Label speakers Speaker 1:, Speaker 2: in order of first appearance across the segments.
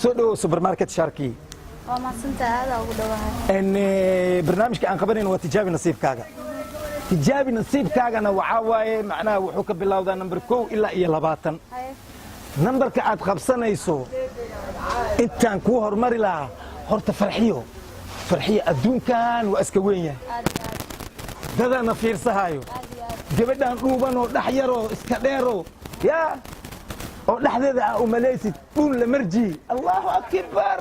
Speaker 1: سودو سوبر ماركت شاركي
Speaker 2: وما سنت هذا ودوها
Speaker 1: ان برنامجك aan qabanayno waa tijaabi nasiibkaaga tijaabi nasiibkaagana waxa waaye macnaha wuxuu ka bilowdaa number 1 ilaa iyo 20 numberka aad qabsanayso intaan ku hormari lahaa horta farxiyo adduunkan waa iska weyn yahay dadana fiirsahayo gabadhan dhuuban oo dhax yar oo iska dheero yaa oo dhaxdeeda u malaysid dhul la marji Allahu akbar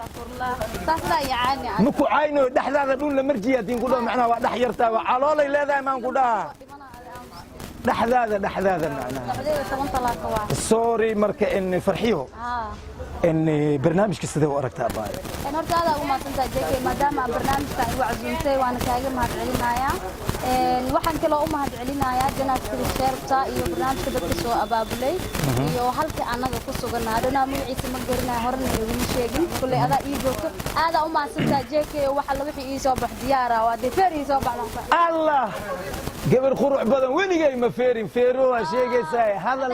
Speaker 2: astaghfirullah tasla yaani
Speaker 1: muku ayno dhaxdaada dhul la marji hadii ku dhaw macnaha waa dhax yartaa waa caloolay leedahay maan ku dhaha dhaxdaada macnaha sorry marka in farxiyo in barnaamijka sidee u aragtaa baay
Speaker 2: in horta aad ugu maasanta jeekay maadaama barnaamijka ay wacduuntay waana kaaga mahadcelinayaa waxaan kale u mahadcelinayaa janaadka sheerta iyo barnaamijka dadka soo abaabulay iyo halka anaga ku suganaadana magaciisa ma garanaa horna igu sheegin kulay adaa ii joogto aad u maasanta jeekay waxa la wixii ii soo bax diyaara waa defer ii soo baxdan
Speaker 1: Allah gabar qurux badan weligay ma feero waa sheegaysaa hadal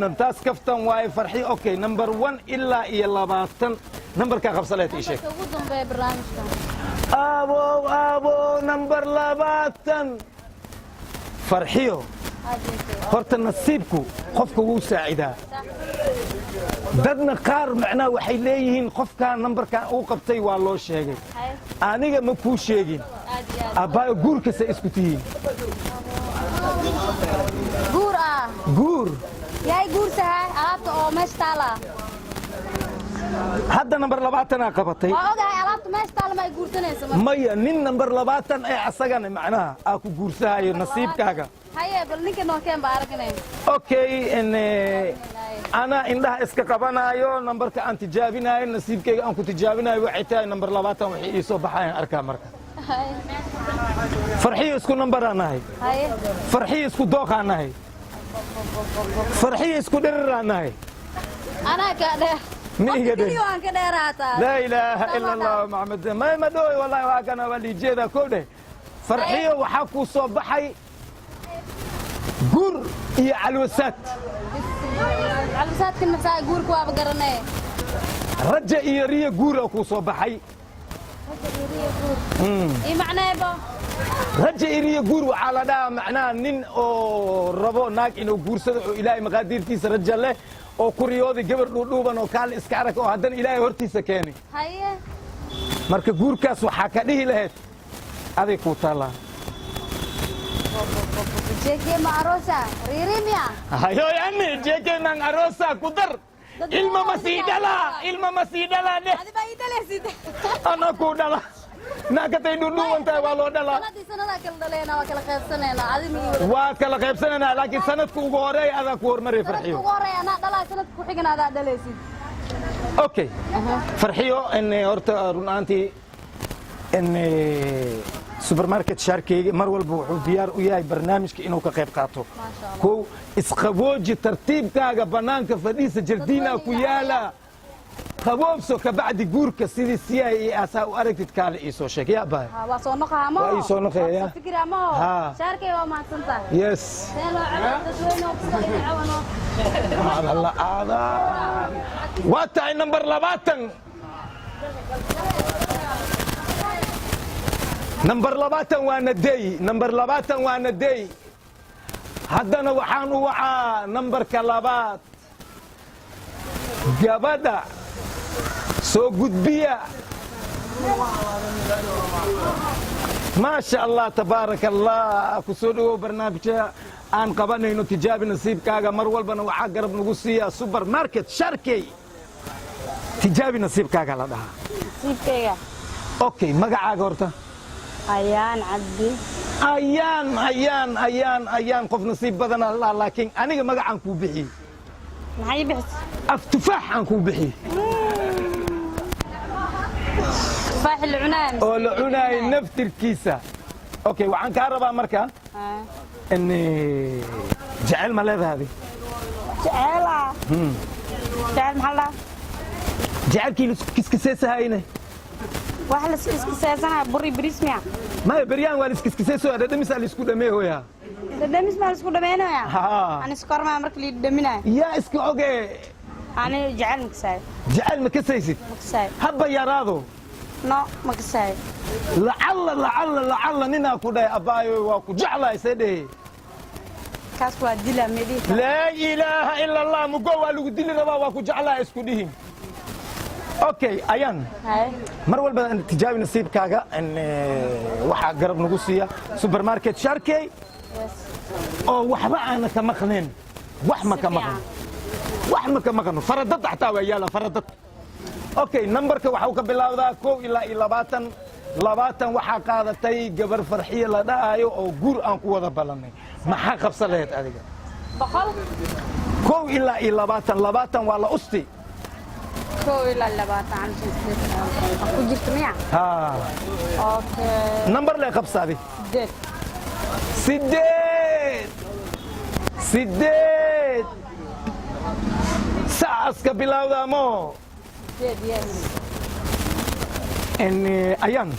Speaker 1: no taas kaftan waay farxi okay number 1 ilaa iyo 20 numberka qabsaleed ii sheeg
Speaker 2: ugu dambeeyay barnaamijka
Speaker 1: abo number 20 farxiyo horta nasiibku qofka wuu saacidaa dadna qaar macnaa waxay leeyihiin qofka numberka uu qabtay waa loo sheegay aniga ma ku sheegin abaa guurka sa isku tihiin guur
Speaker 2: yaay guursahay alaabta oo meesha taala
Speaker 1: hadda number 20 aan qabatay
Speaker 2: waa ogahay alaabta meesha taala ma guursanayso
Speaker 1: maya nin number 20 ee asagana macnaha aa ku guursahayo nasiibkaaga
Speaker 2: haye bal ninka noo keen ba aragnay
Speaker 1: okay in ana indhaha iska qabanayo numberka aan tijaabinayo nasiibkayga aan ku tijaabinayo waxay tahay number 20 wixii ii soo baxayaan arkaa marka farxiyo isku number anahay farxiyo isku dooq anahay farxiyo isku dherer anahay
Speaker 2: ana ka dheer
Speaker 1: miiga dheer
Speaker 2: waan ka dheeraata
Speaker 1: la ilaaha illa allah muhammad ma dooy wallahi waa kana wali jeeda koodhe farxiyo waxa ku soo baxay guur iyo calwasaad
Speaker 2: calwasaadka maxaa guurku waa garanay
Speaker 1: raja iyo riya guur ku soo baxay
Speaker 2: معناه
Speaker 1: رجع إلي جور وعلى ده معناه نين أو ربو ناق إنه جور صدق إلهي مقادير تيس رجع له أو كريودي جبر لوبان أو كال إسكارك أو هذا إلهي هرتي سكاني
Speaker 2: هيا
Speaker 1: مرك جور كاس وحكيه له هذا كوتالا
Speaker 2: جيكي مع روسا ريريميا
Speaker 1: هيو يعني جيكي مع روسا كدر ilma masiidala ne ana ku dhala naakatay dhudhuwantahay waa loo dhalaa waa kala qaybsanayna laakiin sanadku ugu horeey adaa ku hormaray farxiyo okay farxiyo in horta runaantii in supermarket sharkeyga mar walba wuxuu diyaar u yahay barnaamijka inuu ka qayb qaato kow isqabooji tartiibkaaga banaanka fadhiisa jardiina ku yaala qaboobso ka bacdi guurka sidii siyaay iyo asaa u aragtid kaale ii soo sheeg yaa baa
Speaker 2: waa soo noqaamo
Speaker 1: waa ii soo noqaya
Speaker 2: fikiramo sharkey waa maanta
Speaker 1: yes Allah ada waa tahay number 20 number 20 waana day number 20 waana day haddana waxaan u wacaa numberka labaad gabadha soo gudbiya maasha allah tabaaraka allah ku soo dhawow barnaamijka aan qabanayno tijaabi nasiibkaaga mar walbana waxaa garab nagu siiya supermarket sharkey tijaabi nasiibkaaga la dhahaa
Speaker 2: nasiibkayga
Speaker 1: okay magacaaga horta
Speaker 2: ayaan cabdi
Speaker 1: ayaan qof nasiib badan allah laakiin aniga magacaan ku bixiyay
Speaker 2: maxay bixis
Speaker 1: aftufaax aan ku bixiyay
Speaker 2: faax العنان
Speaker 1: oo la cunaay naftirkiisa okay waxaan ka rabaa marka in jacayl ma leedahay jacayl maxalla jacaylkii kiskiseesahayne
Speaker 2: wax la iskiseesana buri brismia
Speaker 1: ما بريان والس كسكسيسو هذا دمس على السكود ميهويا
Speaker 2: دمس ما السكود ميهويا أنا سكر ما أمرك لي دمنا
Speaker 1: يا اسكو أوكي
Speaker 2: أنا جعل مكساي
Speaker 1: jecel ma kasaysid
Speaker 2: مكساي
Speaker 1: habba yaraado
Speaker 2: نو مكساي
Speaker 1: lacalla ninaa ku dhahay abbaayo waa ku jeclahay see dhehe
Speaker 2: كاس واديلا ميدي
Speaker 1: laa ilaaha ila allah mugo waa lagu dili rabaa waa ku jeclahay isku dhihin okay ayaan
Speaker 2: هاي
Speaker 1: mar walba tijaabi nasiibkaaga waxaa garab nagu siiya supermarket sharkey oo waxba aana ka maqnayn wax ma ka maqno wax ma ka maqno faradad xataa waa yaala faradad okay numberka waxuu ka bilowdaa 1 ilaa 20 20 waxaa qaadatay gabar farxiye la dhahaayo oo guur aan ku wada ballanay maxaa qabsan lahayd adiga
Speaker 2: بقول
Speaker 1: 1 ilaa 20 waa la usti
Speaker 2: كو إلا اللبات عن جنسية أكو جبت مياه
Speaker 1: ha
Speaker 2: أوكي
Speaker 1: number lee qabsaadi
Speaker 2: ديت
Speaker 1: sideed saaska bilowda mo
Speaker 2: ديت يس
Speaker 1: ayaan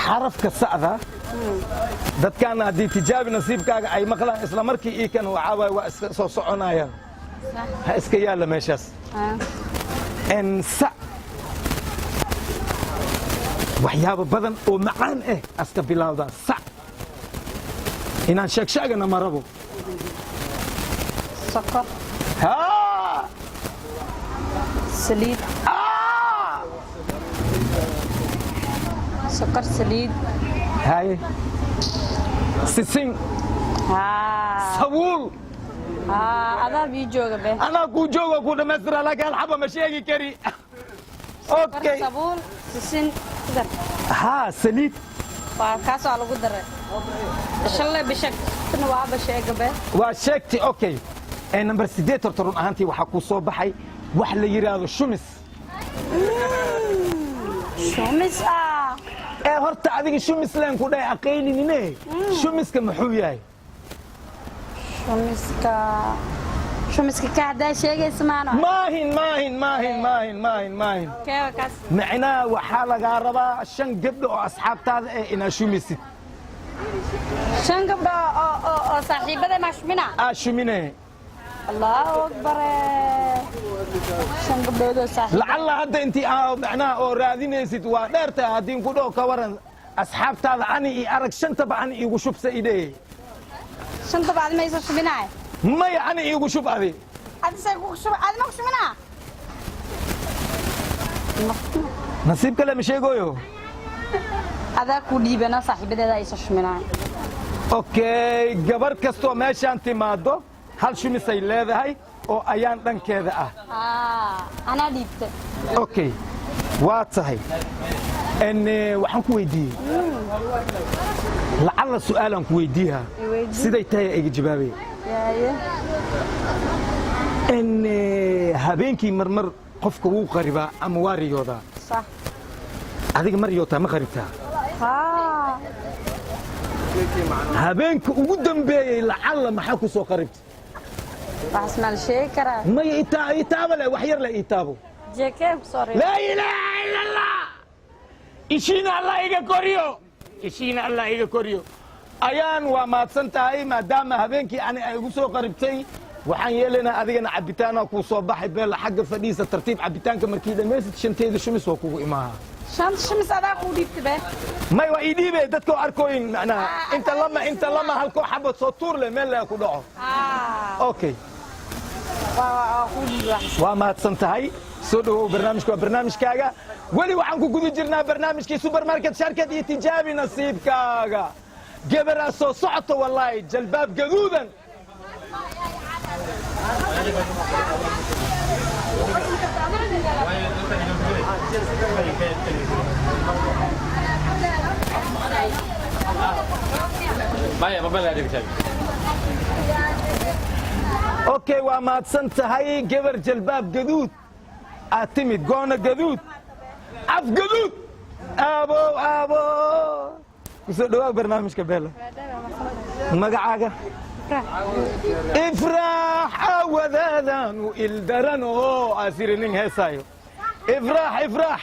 Speaker 1: xarafka sa'da dadkaana haddii tijaabi nasiibkaaga ay maqlaan isla markii ii kan waxaa waaye waa iska soo soconayaan ha iska yaalla meeshaas sa waxyaabo badan oo macaan ah aska bilowda sa inaan sheegsheegana ma rabo
Speaker 2: سكر
Speaker 1: ha
Speaker 2: سليد سكر سليد
Speaker 1: haye sisin sabuul
Speaker 2: هذا بيجوغ به
Speaker 1: anaa kuu jooga ku dhammaystira laakiin alxaba ma sheegi kari
Speaker 2: سكر
Speaker 1: okay
Speaker 2: صابون سسين قدر
Speaker 1: ha saliid
Speaker 2: وكاسو على قدر شلة بشك تنوع بشيء به
Speaker 1: waa sheegtay okay number 8 horta run ahaantii waxaa kuu soo baxay wax la yidhaahdo shumis
Speaker 2: شو مسا
Speaker 1: horta adiga shumis leen ku dhahay aqayninine shumiska muxuu yahay
Speaker 2: شو مسكا كهدا شيء اسمعنا
Speaker 1: maahin
Speaker 2: كيف كاس
Speaker 1: macnaha waxaa lagaa rabaa 5 gabdho oo asxaabtaada eh inaa shumisid
Speaker 2: شن قبل أو صاحبة مش منا
Speaker 1: aa shumine
Speaker 2: الله أكبر شن قبل هذا صاحب
Speaker 1: lacalla hadda intii macnaha oo raadinaysid waa dheertahay haddii ku dhaho ka waran asxaabtaada ani ii arag shantaba ani iigu shubsa idhee
Speaker 2: شن طبعا ما يصير منا
Speaker 1: maya ani iigu shub adi
Speaker 2: هذا سيكون شو هذا ما شو منا
Speaker 1: nasiib kale ma sheegoyo
Speaker 2: هذا كودي بنا صاحبة هذا يصير منا
Speaker 1: okay gabar kastoo meeshaan timaado hal shumisay leedahay oo ayaan dhankeeda ah
Speaker 2: أنا ديت
Speaker 1: okay waa tahay waxaan ku weydiiyey lacalla su'aalaan ku weydiiyaa siday tahay iga jawaabay
Speaker 2: يا
Speaker 1: habeenkii marmar qofka wuu qaribaa ama waa riyoodaa
Speaker 2: صح
Speaker 1: adiga ma riyootaa ma qaribtaa
Speaker 2: ها
Speaker 1: habeenka ugu dambeeyey lacalla maxaa ku soo qaribta
Speaker 2: بس مال شيكرا
Speaker 1: maya itaaba leh wax yar leh itaabo
Speaker 2: جيكيب سوري
Speaker 1: laa ilaaha ila allah ishiina allah iga koriyo ishiina allah iga koriyo ayaan waa mahadsan tahay maadaama habeenkii ani ay igu soo qaribtay waxaan yeelaynaa adigana cabitaanaa kuu soo baxay beela xagga fadhiisa tartiib cabitaanka markii dhammaysid shanteeda shumis waa kugu imaaha
Speaker 2: شمس شمس هذا كودي تبه
Speaker 1: may waa ii dhiibe dadka oo arkooyin macnaha inta lama halkoo xabad soo tuur leh meel leh ku dhaco okay
Speaker 2: كودي واحد
Speaker 1: waa mahadsan tahay soo dhawow barnaamijka waa barnaamijkaaga weli waxaan ku guda jirnaa barnaamijkii supermarket sharkad iyo tijaabi nasiibkaaga gabaraa soo socota wallaahi jalbaab gaduudan okay waa mahadsan tahay gabar jalbaab gaduud aad timid goona gaduud af gaduud aabo kusoo dhawaag barnaamijka beela magacaaga ifraax awadaadan u ildaran oo asiri nin heesaayo ifraax